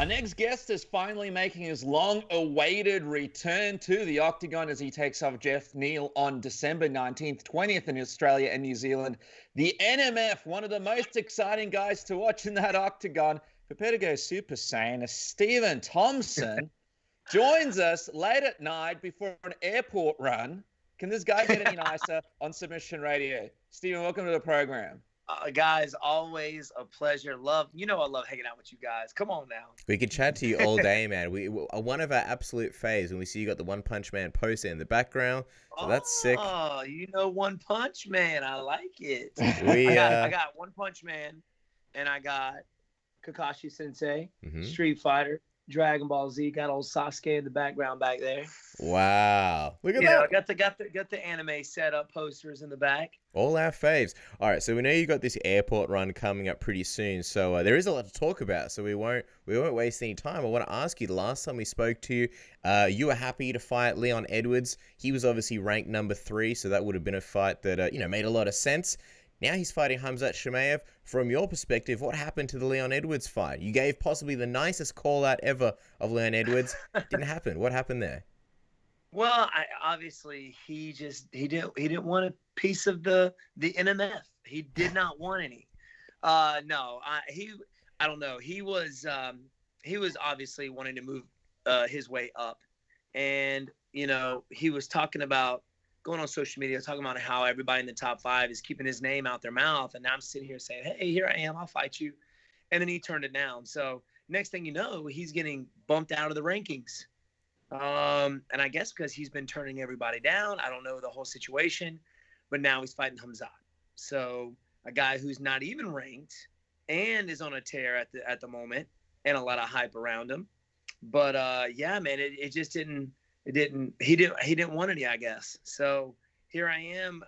Our next guest is finally making his long-awaited return to the Octagon as he takes off Geoff Neal on December 19th, 20th in Australia and New Zealand. The NMF, one of the most exciting guys to watch in that Octagon. Prepare to go Super Saiyan. Stephen Thompson joins us late at night before an airport run. Can this guy get any nicer on Submission Radio? Stephen, welcome to the program. Guys, always a pleasure. I love hanging out with you guys. Come on now. We could chat to you all day, man. One of our absolute faves when we see you got the One Punch Man poster in the background. So that's sick. Oh, One Punch Man. I like it. I got One Punch Man, and I got Kakashi Sensei, Street Fighter, Dragon Ball Z. Got old Sasuke in the background back there. Wow, look at that! Got the anime setup posters in the back. All our faves. All right, so we know you got this airport run coming up pretty soon. So there is a lot to talk about. So we won't waste any time. I want to ask you. The last time we spoke to you, you were happy to fight Leon Edwards. He was obviously ranked number 3, so that would have been a fight that made a lot of sense. Now he's fighting Khamzat Chimaev. From your perspective, what happened to the Leon Edwards fight? You gave possibly the nicest call out ever of Leon Edwards. Didn't happen. What happened there? Well, obviously he didn't want a piece of the NMF. He did not want any. I don't know. He was obviously wanting to move his way up, and he was talking about going on social media, talking about how everybody in the top 5 is keeping his name out their mouth. And now I'm sitting here saying, hey, here I am, I'll fight you. And then he turned it down. So next thing you know, he's getting bumped out of the rankings. And I guess because he's been turning everybody down. I don't know the whole situation, but now he's fighting Khamzat. So a guy who's not even ranked and is on a tear at the moment, and a lot of hype around him. But yeah, man, it just didn't. He didn't want any, I guess. So here I am,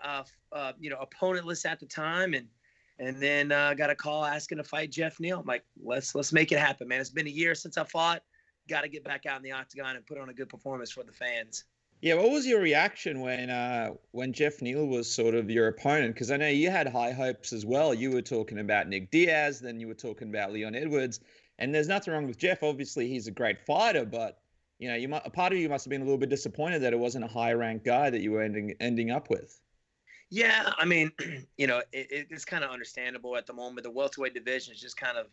opponentless at the time, and then got a call asking to fight Geoff Neal. I'm like, let's make it happen, man. It's been a year since I fought. Got to get back out in the octagon and put on a good performance for the fans. Yeah, what was your reaction when Geoff Neal was sort of your opponent? Because I know you had high hopes as well. You were talking about Nick Diaz, then you were talking about Leon Edwards, and there's nothing wrong with Geoff. Obviously, he's a great fighter, but a part of you must have been a little bit disappointed that it wasn't a high-ranked guy that you were ending up with. Yeah, I mean, it's kind of understandable at the moment. The welterweight division is just kind of,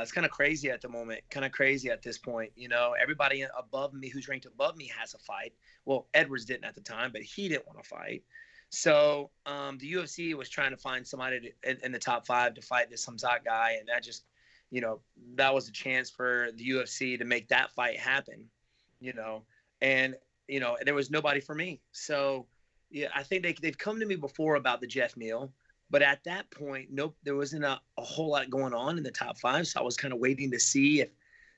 it's kind of crazy at the moment, kind of crazy at this point. Everybody above me who's ranked above me has a fight. Well, Edwards didn't at the time, but he didn't want to fight. So the UFC was trying to find somebody in the top 5 to fight this Khamzat guy, and that just, that was a chance for the UFC to make that fight happen, and, there was nobody for me. So, yeah, I think they've come to me before about the Geoff Neal, but at that point, there wasn't a whole lot going on in the top 5. So I was kind of waiting to see if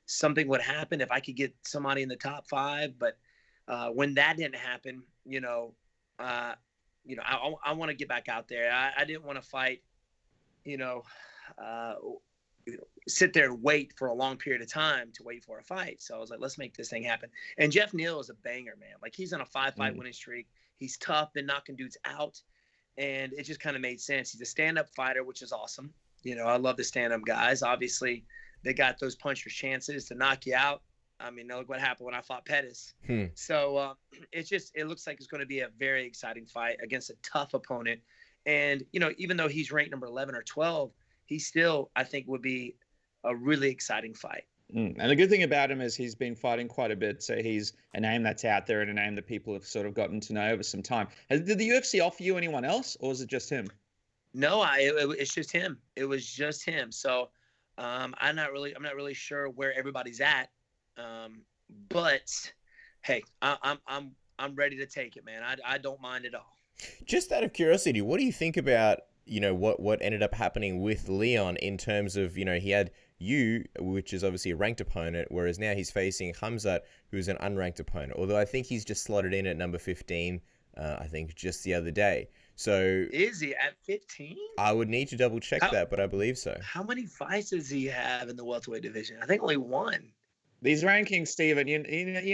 something would happen, if I could get somebody in the top 5. But when that didn't happen, I want to get back out there. I didn't want to fight, sit there and wait for a long period of time to wait for a fight. So I was like, let's make this thing happen. And Geoff Neal is a banger, man. Like, he's on a 5-fight winning streak. He's tough, been knocking dudes out. And it just kind of made sense. He's a stand-up fighter, which is awesome. I love the stand-up guys. Obviously, they got those puncher's chances to knock you out. I mean, look what happened when I fought Pettis. So it looks like it's going to be a very exciting fight against a tough opponent. And, even though he's ranked number 11 or 12, he still, I think, would be a really exciting fight. And the good thing about him is he's been fighting quite a bit. So he's a name that's out there and a name that people have sort of gotten to know over some time. Did the UFC offer you anyone else, or was it just him? No, it's just him. It was just him. So I'm not really sure where everybody's at. But hey, I'm ready to take it, man. I don't mind at all. Just out of curiosity, what do you think about what ended up happening with Leon in terms of, he had you, which is obviously a ranked opponent, whereas now he's facing Khamzat, who's an unranked opponent. Although I think he's just slotted in at number 15, I think just the other day. So is he at 15? I would need to double check that, but I believe so. How many fights does he have in the welterweight division? I think only 1. These rankings, Stephen, you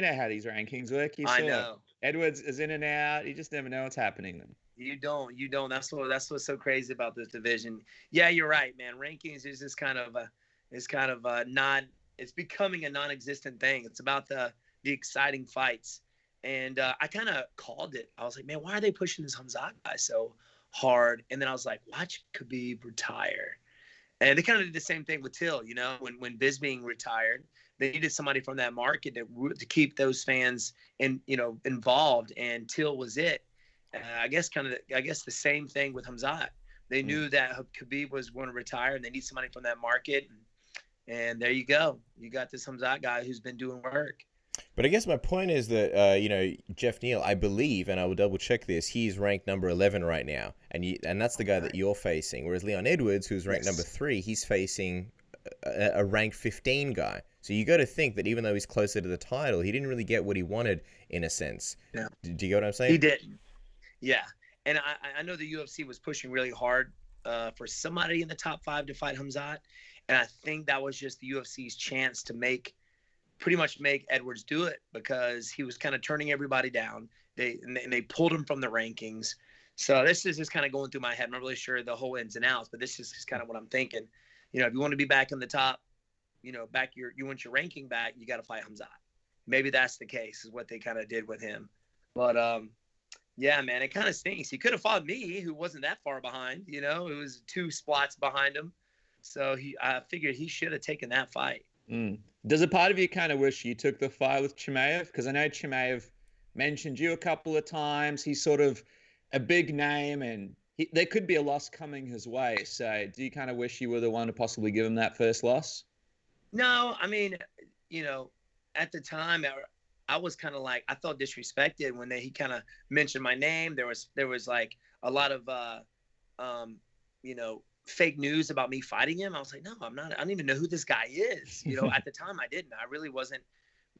know how these rankings work. I know. Edwards is in and out. You just never know what's happening then. You don't. That's what's so crazy about this division. Yeah, you're right, man. Rankings is just kind of not It's becoming a non-existent thing. It's about the exciting fights. And I kind of called it. I was like, man, why are they pushing this Khamzat guy so hard? And then I was like, watch Khabib retire. And they kind of did the same thing with Till, you know, when Bisping retired, they needed somebody from that market to keep those fans involved. And Till was it. I guess the same thing with Khamzat. They knew that Khabib was going to retire, and they need somebody from that market. And there you go. You got this Khamzat guy who's been doing work. But I guess my point is that, Geoff Neal, I believe, and I will double check this, he's ranked number 11 right now. And that's the guy that you're facing. Whereas Leon Edwards, who's ranked number 3, he's facing a ranked 15 guy. So you got to think that even though he's closer to the title, he didn't really get what he wanted in a sense. Yeah. Do you get what I'm saying? He didn't. Yeah. And I know the UFC was pushing really hard for somebody in the top 5 to fight Khamzat. And I think that was just the UFC's chance to pretty much make Edwards do it, because he was kind of turning everybody down. They pulled him from the rankings. So this is just kind of going through my head. I'm not really sure the whole ins and outs, but this is just kind of what I'm thinking. You know, if you want to be back in the top, you want your ranking back, you got to fight Khamzat. Maybe that's the case, is what they kind of did with him. But yeah, man, it kind of stinks. He could have fought me, who wasn't that far behind. You know, it was 2 spots behind him. So I figured he should have taken that fight. Does a part of you kind of wish you took the fight with Chimaev? Because I know Chimaev mentioned you a couple of times. He's sort of a big name, and there could be a loss coming his way. So do you kind of wish you were the one to possibly give him that first loss? No, I mean, at the time, I was kind of like, I felt disrespected when he kind of mentioned my name. There was like a lot of, fake news about me fighting him. I was like, no, I'm not. I don't even know who this guy is. At the time I didn't. I really wasn't,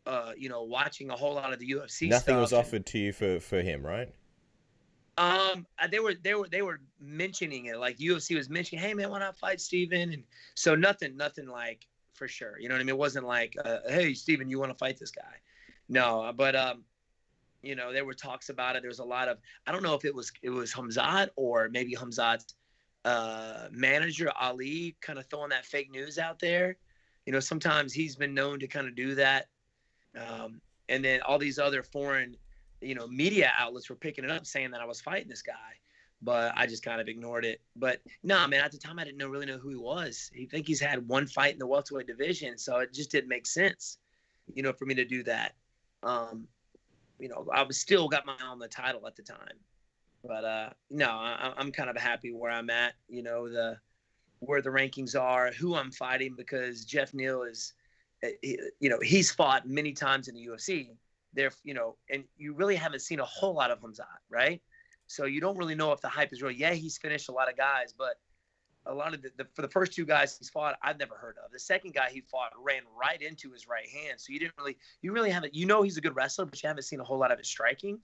watching a whole lot of the UFC Nothing stuff. was offered to you for him, right? They were mentioning it. Like UFC was mentioning, hey man, why not fight Steven? And so nothing like for sure. You know what I mean? It wasn't like, hey Steven, you want to fight this guy? No, but there were talks about it. There was a lot of, I don't know if it was Khamzat or maybe Khamzat's manager Ali kind of throwing that fake news out there. Sometimes he's been known to kind of do that. And then all these other foreign, media outlets were picking it up saying that I was fighting this guy, but I just kind of ignored it. But no, man, at the time I didn't really know who he was. I think he's had 1 fight in the welterweight division, so it just didn't make sense, for me to do that. I was still got my eye on the title at the time. But no, I'm kind of happy where I'm at, where the rankings are, who I'm fighting, because Geoff Neal is, he's fought many times in the UFC. And you really haven't seen a whole lot of Khamzat, right? So you don't really know if the hype is real. Yeah, he's finished a lot of guys, but a lot of for the first 2 guys he's fought, I've never heard of. The second guy he fought ran right into his right hand, so you really haven't. He's a good wrestler, but you haven't seen a whole lot of his striking.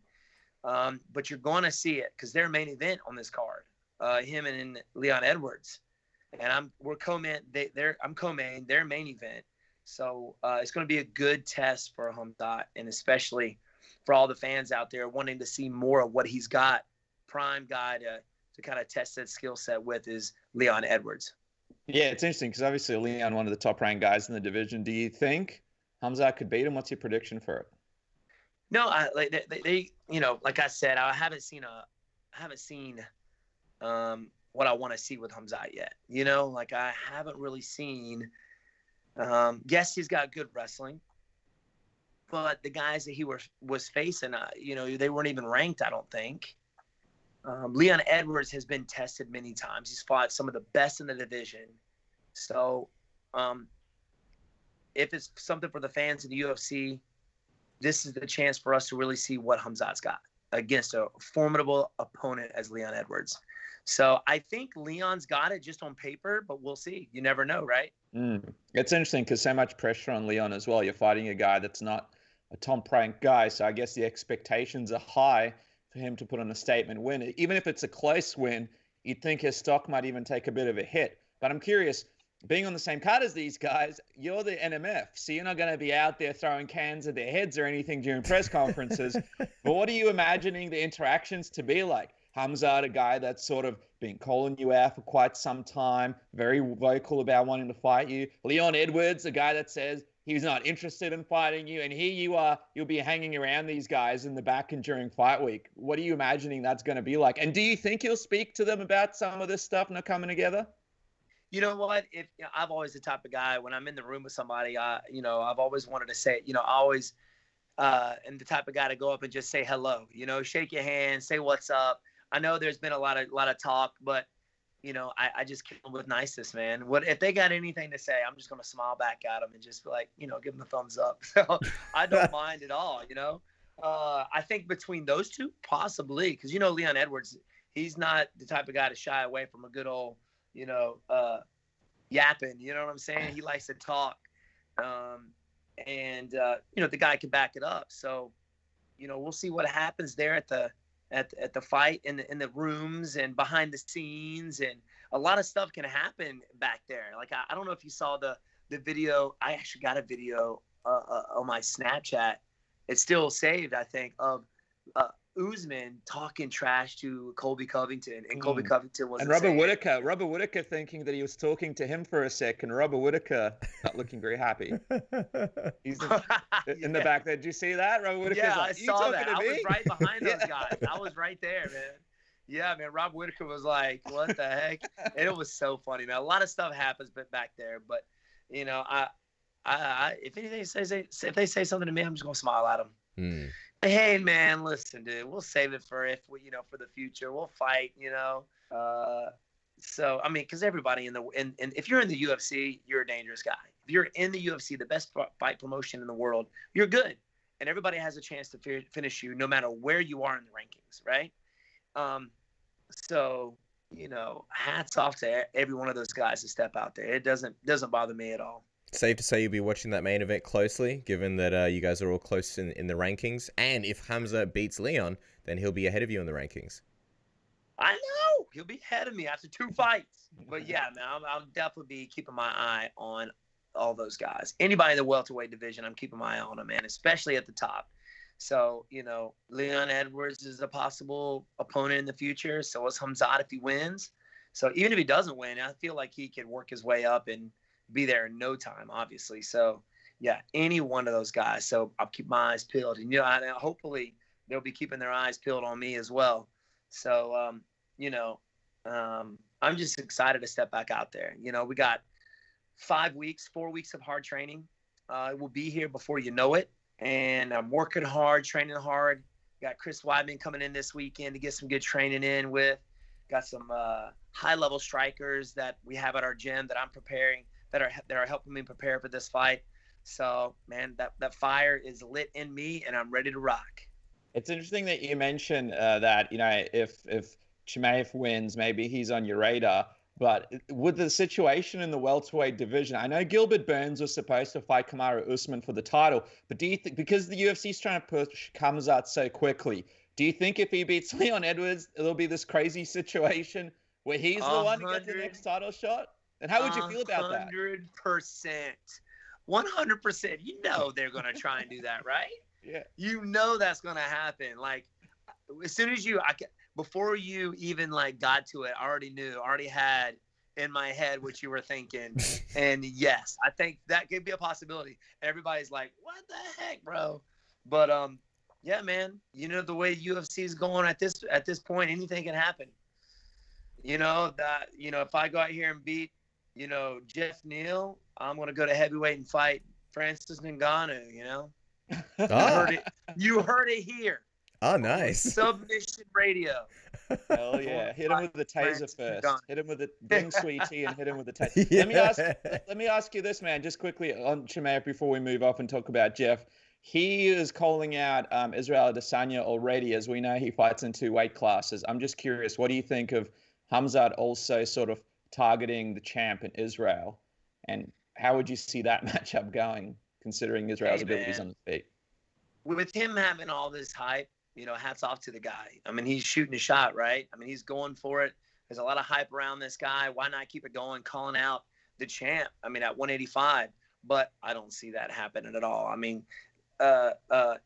But you're going to see it because their main event on this card, him and Leon Edwards, and I'm co-main their main event. So it's going to be a good test for Khamzat, and especially for all the fans out there wanting to see more of what he's got. Prime guy to kind of test that skill set with is Leon Edwards. Yeah, it's interesting because obviously Leon, one of the top-ranked guys in the division. Do you think Khamzat could beat him? What's your prediction for it? No, they like I said, I haven't seen what I want to see with Khamzat yet. Like I haven't really seen. Yes, he's got good wrestling, but the guys that he was facing, they weren't even ranked. I don't think. Leon Edwards has been tested many times. He's fought some of the best in the division. So, if it's something for the fans in the UFC, this is the chance for us to really see what Khamzat's got against a formidable opponent as Leon Edwards. So I think Leon's got it just on paper, but we'll see. You never know, right? It's interesting because so much pressure on Leon as well. You're fighting a guy that's not a top-ranked guy, so I guess the expectations are high for him to put on a statement win. Even if it's a close win, you'd think his stock might even take a bit of a hit. But I'm curious, being on the same card as these guys, you're the NMF, so you're not going to be out there throwing cans at their heads or anything during press conferences. But what are you imagining the interactions to be like? Khamzat, a guy that's sort of been calling you out for quite some time, very vocal about wanting to fight you. Leon Edwards, a guy that says he's not interested in fighting you. And here you are, you'll be hanging around these guys in the back and during fight week. What are you imagining that's going to be like? And do you think you'll speak to them about some of this stuff not coming together? You know what? I've always the type of guy when I'm in the room with somebody, I've always wanted to say, I always am the type of guy to go up and just say hello, shake your hand, say what's up. I know there's been a lot of talk, but I just kill them with niceness, man. What if they got anything to say? I'm just gonna smile back at them and just be like, give them a thumbs up. So I don't mind at all, I think between those two, possibly, because Leon Edwards, he's not the type of guy to shy away from a good old, yapping. You know what I'm saying? He likes to talk, and the guy can back it up. So, we'll see what happens there at the fight in the rooms and behind the scenes, and a lot of stuff can happen back there. Like I don't know if you saw the video. I actually got a video on my Snapchat. It's still saved, I think, of Usman talking trash to Colby Covington, and Colby Covington was Robert Whittaker thinking that he was talking to him for a second. Robert Whittaker not looking very happy. He's in the back there. Did you see that? Robert Whittaker's yeah, like, I saw that. I was right behind those guys. I was right there, man. Yeah, man. Rob Whittaker was like, "What the heck?" And it was so funny, man. A lot of stuff happens back there, but I if they say something to me, I'm just gonna smile at them. Hey, man, listen, dude, we'll save it for for the future. We'll fight, So, I mean, because everybody if you're in the UFC, you're a dangerous guy. If you're in the UFC, the best fight promotion in the world, you're good. And everybody has a chance to finish you no matter where you are in the rankings, right? So, hats off to every one of those guys to step out there. It doesn't bother me at all. Safe to say you'll be watching that main event closely, given that you guys are all close in the rankings. And if Khamzat beats Leon, then he'll be ahead of you in the rankings. I know. He'll be ahead of me after 2 fights. But yeah, man, I'll definitely be keeping my eye on all those guys. Anybody in the welterweight division, I'm keeping my eye on them, man, especially at the top. So, Leon Edwards is a possible opponent in the future. So is Khamzat if he wins. So even if he doesn't win, I feel like he can work his way up and be there in no time, obviously. So yeah, any one of those guys. So I'll keep my eyes peeled, and hopefully they'll be keeping their eyes peeled on me as well. So I'm just excited to step back out there. We got 4 weeks of hard training. It will be here before you know it, and I'm working hard, training hard. Got Chris Weidman coming in this weekend to get some good training in with. Got some high-level strikers that we have at our gym that I'm preparing, that are helping me prepare for this fight. So, man, that fire is lit in me, and I'm ready to rock. It's interesting that you mentioned that, if Chimaev wins, maybe he's on your radar. But with the situation in the welterweight division, I know Gilbert Burns was supposed to fight Kamaru Usman for the title, but do you think, because the UFC is trying to push Khamzat so quickly, do you think if he beats Leon Edwards, it'll be this crazy situation where he's the one to get the next title shot? And how would you feel about that? 100%. 100%. They're going to try and do that, right? Yeah. That's going to happen. Like, as soon as before you even got to it, I already had in my head what you were thinking. And yes, I think that could be a possibility. Everybody's like, what the heck, bro? But, yeah, man, the way UFC is going at this point, anything can happen. If I go out here and beat, Geoff Neal, I'm going to go to heavyweight and fight Francis Ngannou, You heard it here. Oh, nice. Submission radio. Hell yeah. Hit him with the taser first. Hit him with the bring sweet tea and hit him with the taser. Yeah. Let me ask you this, man, just quickly on Chimaev before we move off and talk about Geoff. He is calling out Israel Adesanya already. As we know, he fights in 2 weight classes. I'm just curious, what do you think of Khamzat also sort of targeting the champ in Israel? And how would you see that matchup going, considering Israel's abilities on his feet? With him having all this hype, hats off to the guy. I mean, he's shooting a shot, right? I mean, he's going for it. There's a lot of hype around this guy. Why not keep it going, calling out the champ? I mean, at 185. But I don't see that happening at all. I mean,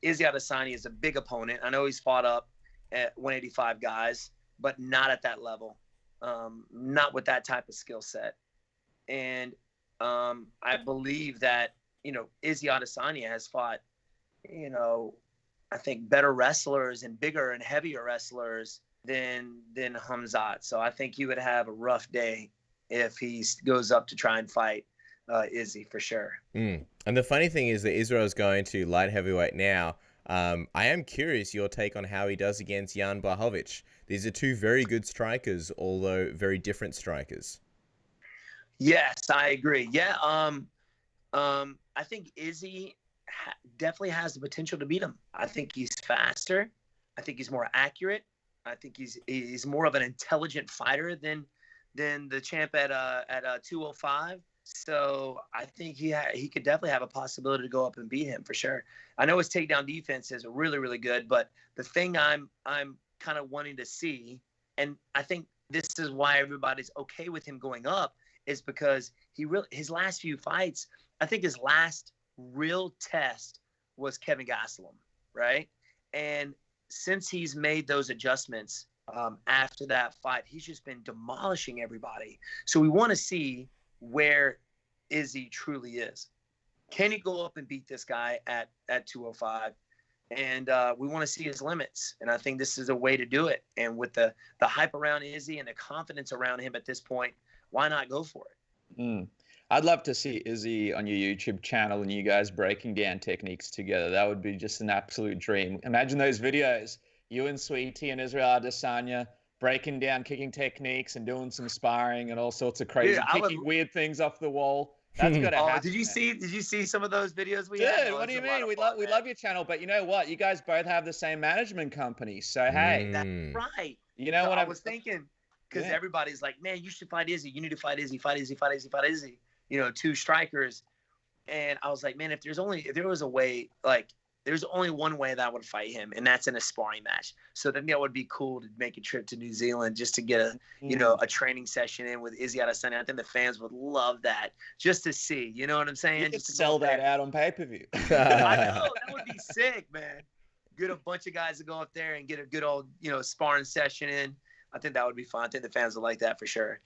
Israel Adesanya is a big opponent. I know he's fought up at 185 guys. but not at that level, not with that type of skill set. And I believe that, Izzy Adesanya has fought, I think better wrestlers and bigger and heavier wrestlers than Khamzat. So I think he would have a rough day if he goes up to try and fight Izzy for sure. And the funny thing is that Israel's going to light heavyweight now. I am curious your take on how he does against Jan Blachowicz. These are two very good strikers, although very different strikers. Yes, I agree. Yeah, I think Izzy definitely has the potential to beat him. I think he's faster. I think he's more accurate. I think he's more of an intelligent fighter than the champ at 205. So I think he could definitely have a possibility to go up and beat him for sure. I know his takedown defense is really, really good, but the thing I'm kind of wanting to see, and I think this is why everybody's okay with him going up, is because his last few fights, I think his last real test was Kevin Gastelum, right? And since he's made those adjustments after that fight, he's just been demolishing everybody. So we want to see where Izzy truly is. Can he go up and beat this guy at 205? And we want to see his limits. And I think this is a way to do it. And with the hype around Izzy and the confidence around him at this point, why not go for it? I'd love to see Izzy on your YouTube channel and you guys breaking down techniques together. That would be just an absolute dream. Imagine those videos, you and Sweetie and Israel Adesanya breaking down kicking techniques and doing some sparring and all sorts of crazy, kicking weird things off the wall. That's gonna happen. Did you see some of those videos we Dude, had? what do you mean? We love your channel, but you know what? You guys both have the same management company, so hey, that's right. You know what I was thinking? Because everybody's like, man, you should fight Izzy. You need to fight Izzy. Fight Izzy. Fight Izzy. Fight Izzy. Two strikers. And I was like, man, if there was a way, like, there's only one way that I would fight him, and that's in a sparring match. So then that would be cool to make a trip to New Zealand just to get a training session in with Izzy Adesanya. I think the fans would love that just to see. You know what I'm saying? You could sell that out on pay-per-view. I know, that would be sick, man. Get a bunch of guys to go up there and get a good old sparring session in. I think that would be fun. I think the fans would like that for sure.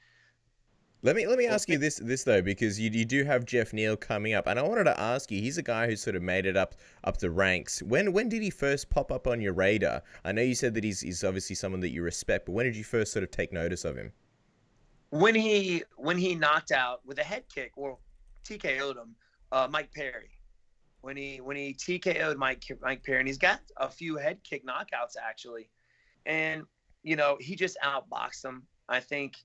Let me ask you this though, because you do have Geoff Neal coming up, and I wanted to ask you. He's a guy who sort of made it up the ranks. When did he first pop up on your radar? I know you said that he's obviously someone that you respect, but when did you first sort of take notice of him? When he knocked out with a head kick or TKO'd him, Mike Perry. When he TKO'd Mike Perry, and he's got a few head kick knockouts actually, and he just outboxed him. I think.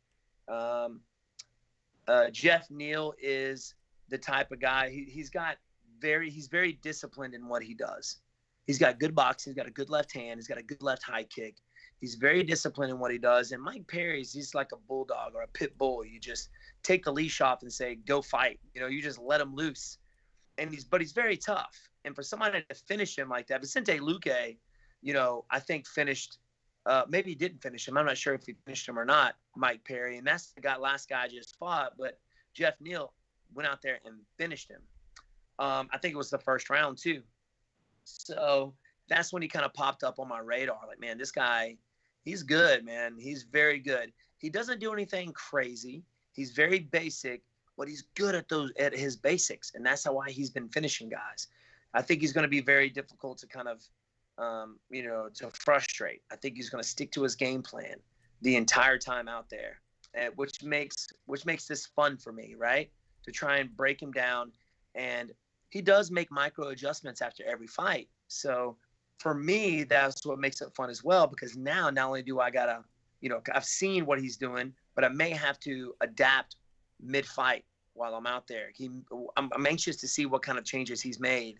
Geoff Neal is the type of guy. He's very disciplined in what he does. He's got good boxing. He's got a good left hand. He's got a good left high kick. He's very disciplined in what he does. And Mike Perry's, he's like a bulldog or a pit bull. You just take the leash off and say, go fight. You just let him loose. But he's very tough. And for somebody to finish him like that, Vicente Luque, I think finished. Maybe he didn't finish him. I'm not sure if he finished him or not, Mike Perry. And that's the last guy I just fought. But Geoff Neal went out there and finished him. I think it was the first round, too. So that's when he kind of popped up on my radar. Like, man, this guy, he's good, man. He's very good. He doesn't do anything crazy. He's very basic, but he's good at his basics. And that's why he's been finishing guys. I think he's going to be very difficult to kind of to frustrate. I think he's going to stick to his game plan the entire time out there, which makes this fun for me, right? To try and break him down. And he does make micro adjustments after every fight. So for me, that's what makes it fun as well, because now not only do I gotta, I've seen what he's doing, but I may have to adapt mid-fight while I'm out there. I'm anxious to see what kind of changes he's made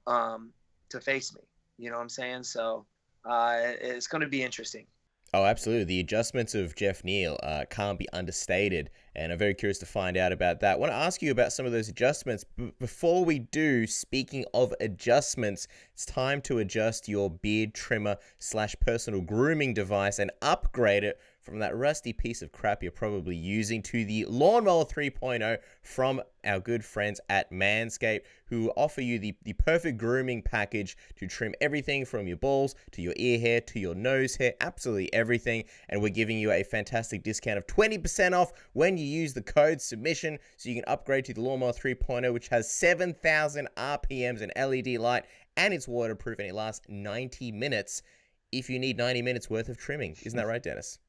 to face me. You know what I'm saying? So it's going to be interesting. Oh, absolutely. The adjustments of Geoff Neal can't be understated, and I'm very curious to find out about that. I want to ask you about some of those adjustments. Before we do, speaking of adjustments, it's time to adjust your beard trimmer / personal grooming device and upgrade it from that rusty piece of crap you're probably using to the Lawnmower 3.0 from our good friends at Manscaped, who offer you the perfect grooming package to trim everything from your balls to your ear hair to your nose hair, absolutely everything. And we're giving you a fantastic discount of 20% off when you use the code submission, so you can upgrade to the Lawnmower 3.0, which has 7,000 RPMs and LED light, and it's waterproof, and it lasts 90 minutes if you need 90 minutes worth of trimming. Isn't that right, Dennis?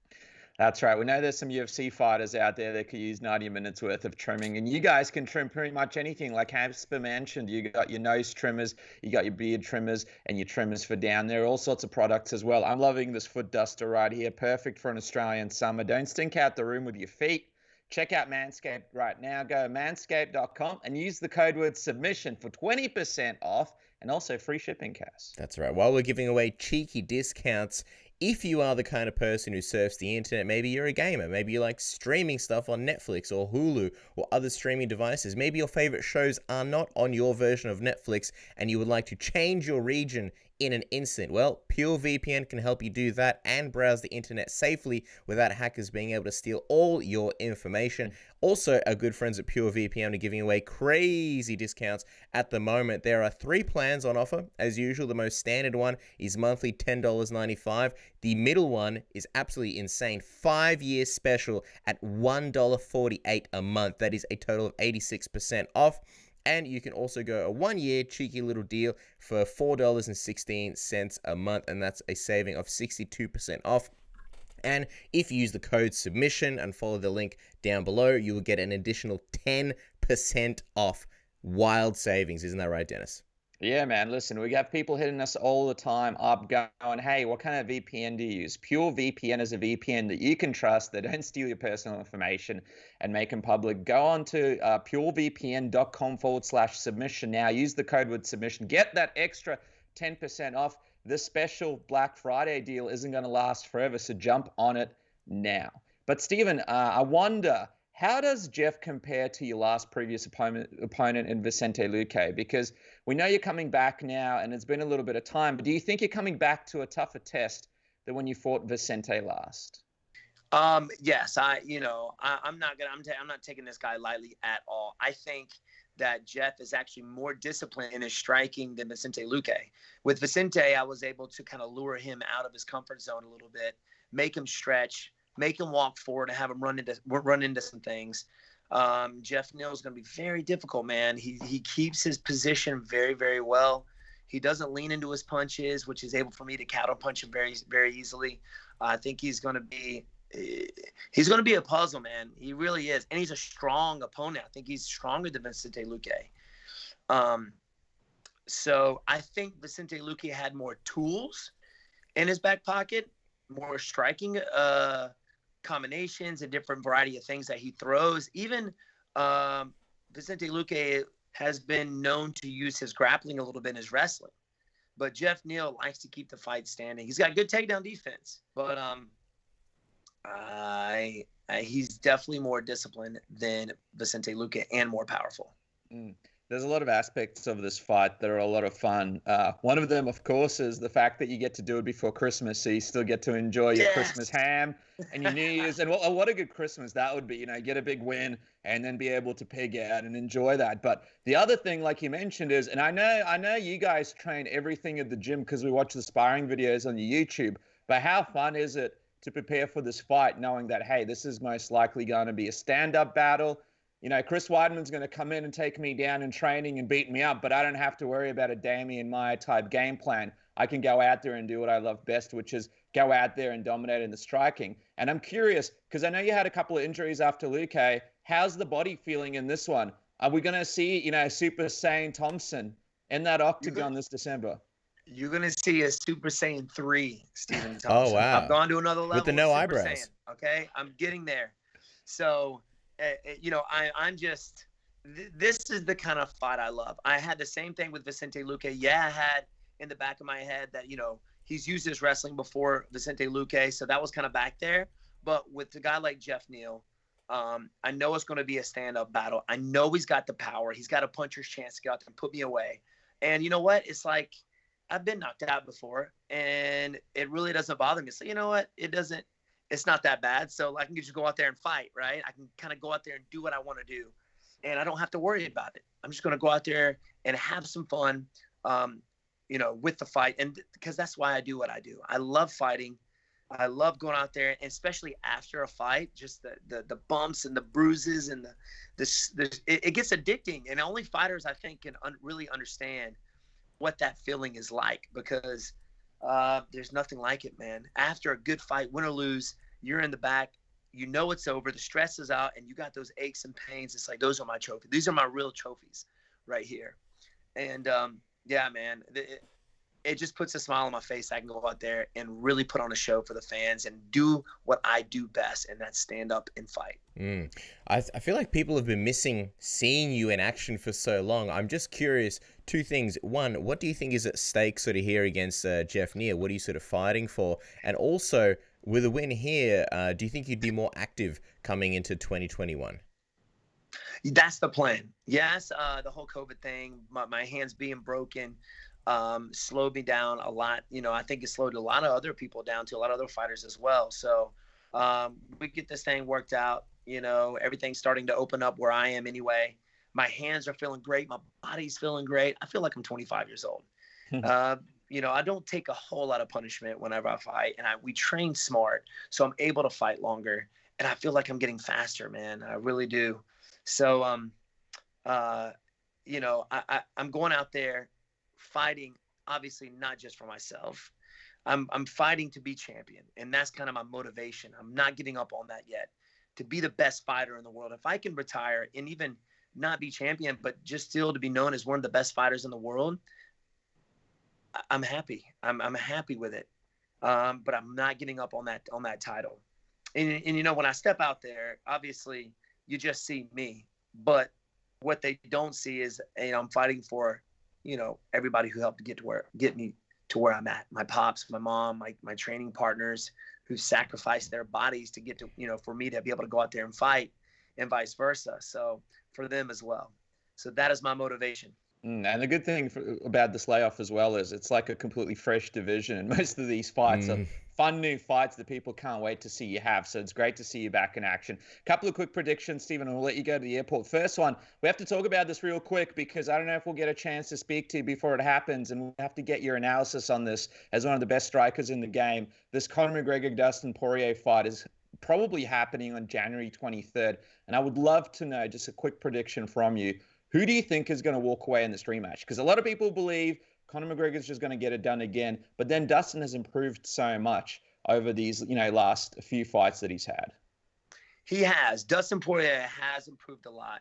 That's right. We know there's some UFC fighters out there that could use 90 minutes worth of trimming, and you guys can trim pretty much anything. Like Hasper mentioned, you got your nose trimmers, you got your beard trimmers, and your trimmers for down there. All sorts of products as well. I'm loving this foot duster right here. Perfect for an Australian summer. Don't stink out the room with your feet. Check out Manscaped right now. Go manscaped.com and use the code word submission for 20% off and also free shipping, Cass. That's right. While we're giving away cheeky discounts, if you are the kind of person who surfs the internet, maybe you're a gamer, maybe you like streaming stuff on Netflix or Hulu or other streaming devices, maybe your favorite shows are not on your version of Netflix and you would like to change your region in an instant. Well, PureVPN can help you do that and browse the internet safely without hackers being able to steal all your information. Also, our good friends at PureVPN are giving away crazy discounts at the moment. There are 3 plans on offer. As usual, the most standard one is monthly $10.95. The middle one is absolutely insane. 5-year special at $1.48 a month. That is a total of 86% off. And you can also go a 1-year cheeky little deal for $4.16 a month, and that's a saving of 62% off. And if you use the code submission and follow the link down below, you will get an additional 10% off. Wild savings. Isn't that right, Dennis? Yeah, man. Listen, we got people hitting us all the time up going, hey, what kind of VPN do you use? PureVPN is a VPN that you can trust, that don't steal your personal information and make them public. Go on to purevpn.com/submission now. Use the code with submission. Get that extra 10% off. This special Black Friday deal isn't going to last forever, so jump on it now. But Stephen, I wonder, how does Geoff compare to your last previous opponent in Vicente Luque? Because we know you're coming back now, and it's been a little bit of time. But do you think you're coming back to a tougher test than when you fought Vicente last? Yes, I'm not taking this guy lightly at all. I think that Geoff is actually more disciplined in his striking than Vicente Luque. With Vicente, I was able to kind of lure him out of his comfort zone a little bit, make him stretch, make him walk forward, and have him run into some things. Geoff Neal is going to be very difficult, man. He keeps his position very, very well. He doesn't lean into his punches, which is able for me to counter punch him very, very easily. I think he's going to be a puzzle, man. He really is, and he's a strong opponent. I think he's stronger than Vicente Luque. So I think Vicente Luque had more tools in his back pocket, more striking combinations, a different variety of things that he throws. Even Vicente Luque has been known to use his grappling a little bit in his wrestling, but Geoff Neal likes to keep the fight standing. He's got good takedown defense, but he's definitely more disciplined than Vicente Luque and more powerful. There's a lot of aspects of this fight that are a lot of fun. One of them, of course, is the fact that you get to do it before Christmas, so you still get to enjoy your Christmas ham and your New Year's. And what a good Christmas that would be, get a big win and then be able to pig out and enjoy that. But the other thing, like you mentioned, is, and I know you guys train everything at the gym because we watch the sparring videos on your YouTube, but how fun is it to prepare for this fight knowing that, hey, this is most likely going to be a stand-up battle? Chris Weidman's going to come in and take me down in training and beat me up, but I don't have to worry about a Damian Maia type game plan. I can go out there and do what I love best, which is go out there and dominate in the striking. And I'm curious, because I know you had a couple of injuries after Luque. How's the body feeling in this one? Are we going to see, Super Saiyan Thompson in that octagon this December? You're going to see a Super Saiyan 3, Stephen Thompson. Oh, wow. I've gone to another level. With the no eyebrows. Saiyan, okay? I'm getting there. So, this is the kind of fight I love. I had the same thing with Vicente Luque. Yeah, I had in the back of my head that, he's used his wrestling before Vicente Luque, so that was kind of back there. But with a guy like Geoff Neal, I know it's going to be a stand-up battle. I know he's got the power. He's got a puncher's chance to go out there and put me away. And you know what? It's like, I've been knocked out before, and it really doesn't bother me. So you know what? It doesn't. it's not that bad. So I can just go out there and fight, right? I can kind of go out there and do what I want to do, and I don't have to worry about it. I'm just going to go out there and have some fun, with the fight. And because that's why I do what I do. I love fighting. I love going out there, and especially after a fight, just the bumps and the bruises and it gets addicting. And only fighters, I think, can really understand what that feeling is like, because there's nothing like it, man. After a good fight, win or lose, you're in the back, it's over, the stress is out, and you got those aches and pains. It's like, those are my trophies. These are my real trophies right here. And yeah, man, it just puts a smile on my face. I can go out there and really put on a show for the fans and do what I do best, and that's stand up and fight. I feel like people have been missing seeing you in action for so long. I'm just curious, two things. One, what do you think is at stake sort of here against Geoff Neal? What are you sort of fighting for? And also, with a win here, do you think you'd be more active coming into 2021? That's the plan. Yes, the whole COVID thing, my hands being broken, slowed me down a lot. I think it slowed a lot of other people down, to a lot of other fighters as well. So we get this thing worked out. Everything's starting to open up where I am anyway. My hands are feeling great. My body's feeling great. I feel like I'm 25 years old. I don't take a whole lot of punishment whenever I fight, and we train smart, so I'm able to fight longer, and I feel like I'm getting faster, man. I really do. So, I'm going out there fighting, obviously not just for myself. I'm fighting to be champion, and that's kind of my motivation. I'm not giving up on that yet, to be the best fighter in the world. If I can retire and even not be champion, but just still to be known as one of the best fighters in the world, I'm happy. I'm happy with it. But I'm not getting up on that title. And when I step out there, obviously you just see me, but what they don't see is, I'm fighting for, everybody who helped to get me to where I'm at. My pops, my mom, my training partners who sacrificed their bodies to get to, for me to be able to go out there and fight, and vice versa. So for them as well. So that is my motivation. And the good thing about this layoff as well is it's like a completely fresh division, and most of these fights are fun new fights that people can't wait to see you have. So it's great to see you back in action. Couple of quick predictions, Stephen, and we'll let you go to the airport. First one, we have to talk about this real quick because I don't know if we'll get a chance to speak to you before it happens, and we'll have to get your analysis on this as one of the best strikers in the game. This Conor McGregor Dustin Poirier fight is probably happening on January 23rd, and I would love to know just a quick prediction from you. Who do you think is going to walk away in this rematch? Because a lot of people believe Conor McGregor is just going to get it done again, but then Dustin has improved so much over these, last few fights that he's had. He has. Dustin Poirier has improved a lot,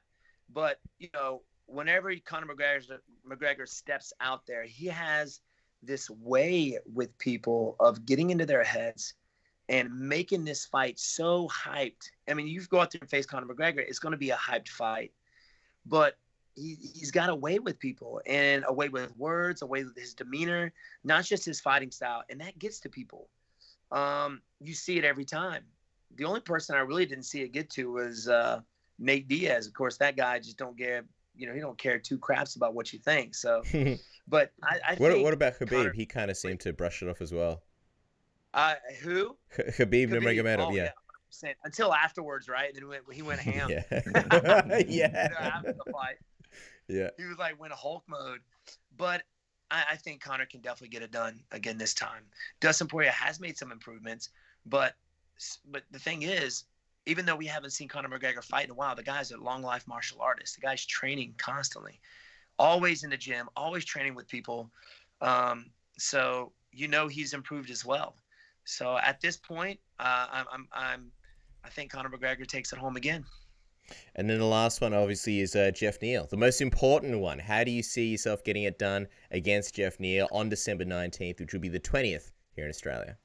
but whenever Conor McGregor steps out there, he has this way with people of getting into their heads and making this fight so hyped. I mean, you go out there and face Conor McGregor, it's going to be a hyped fight, but he's got a way with people, and a way with words, a way with his demeanor, not just his fighting style. And that gets to people. You see it every time. The only person I really didn't see it get to was Nate Diaz. Of course, that guy just don't give, he don't care two craps about what you think. So, but I think. What about Khabib? He kind of seemed to brush it off as well. Who? Khabib Nurmagomedov, yeah. 100%. Until afterwards, right? Then he went ham. Yeah. After the fight. Yeah. He was went Hulk mode. But I think Conor can definitely get it done again this time. Dustin Poirier has made some improvements, but the thing is, even though we haven't seen Conor McGregor fight in a while, the guy's a long life martial artist. The guy's training constantly, always in the gym, always training with people. So he's improved as well. So at this point, I think Conor McGregor takes it home again. And then the last one, obviously, is Geoff Neal, the most important one. How do you see yourself getting it done against Geoff Neal on December 19th, which will be the 20th here in Australia?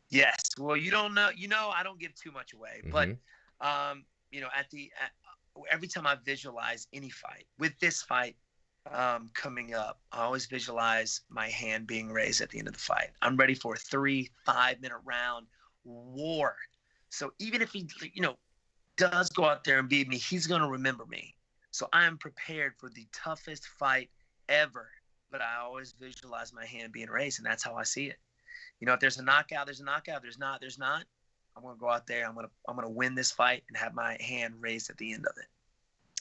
Yes. Well, you don't know. I don't give too much away, but every time I visualize any fight, with this fight coming up, I always visualize my hand being raised at the end of the fight. I'm ready for a 3-5-minute round war. So even if he, does go out there and beat me, he's going to remember me. So I am prepared for the toughest fight ever. But I always visualize my hand being raised, and that's how I see it. If there's a knockout, there's a knockout. There's not. I'm gonna go out there. I'm gonna win this fight and have my hand raised at the end of it.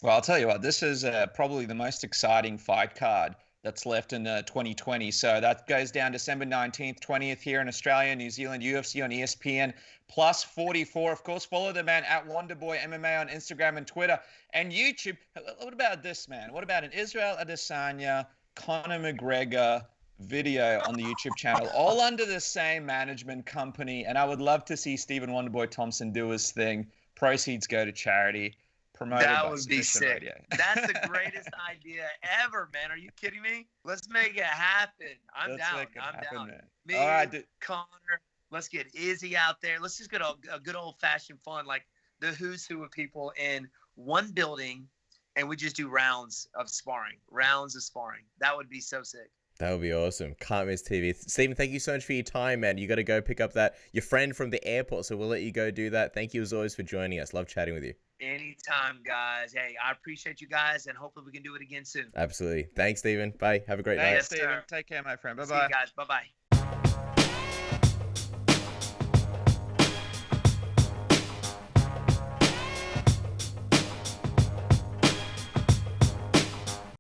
Well, I'll tell you what, this is probably the most exciting fight card that's left in 2020. So that goes down December 19th, 20th here in Australia, New Zealand, UFC on ESPN, plus 44. Of course, follow the man at Wonderboy MMA on Instagram and Twitter and YouTube. What about this, man? What about an Israel Adesanya, Conor McGregor video on the YouTube channel, all under the same management company? And I would love to see Stephen Wonderboy Thompson do his thing. Proceeds go to charity. That would be sick. That's the greatest idea ever, man. Are you kidding me? Let's make it happen. I'm down. Man. Me, all right, Connor. Let's get Izzy out there. Let's just get a good old-fashioned fun, like the who's who of people in one building, and we just do rounds of sparring. That would be so sick. That would be awesome. Can't miss TV. Stephen, thank you so much for your time, man. You got to go pick up your friend from the airport, so we'll let you go do that. Thank you as always for joining us. Love chatting with you. Anytime, guys. Hey, I appreciate you guys, and hopefully we can do it again soon. Absolutely. Thanks, Stephen. Bye. Have a great night. Thanks, Stephen. Take care, my friend. Bye-bye. See you guys. Bye-bye.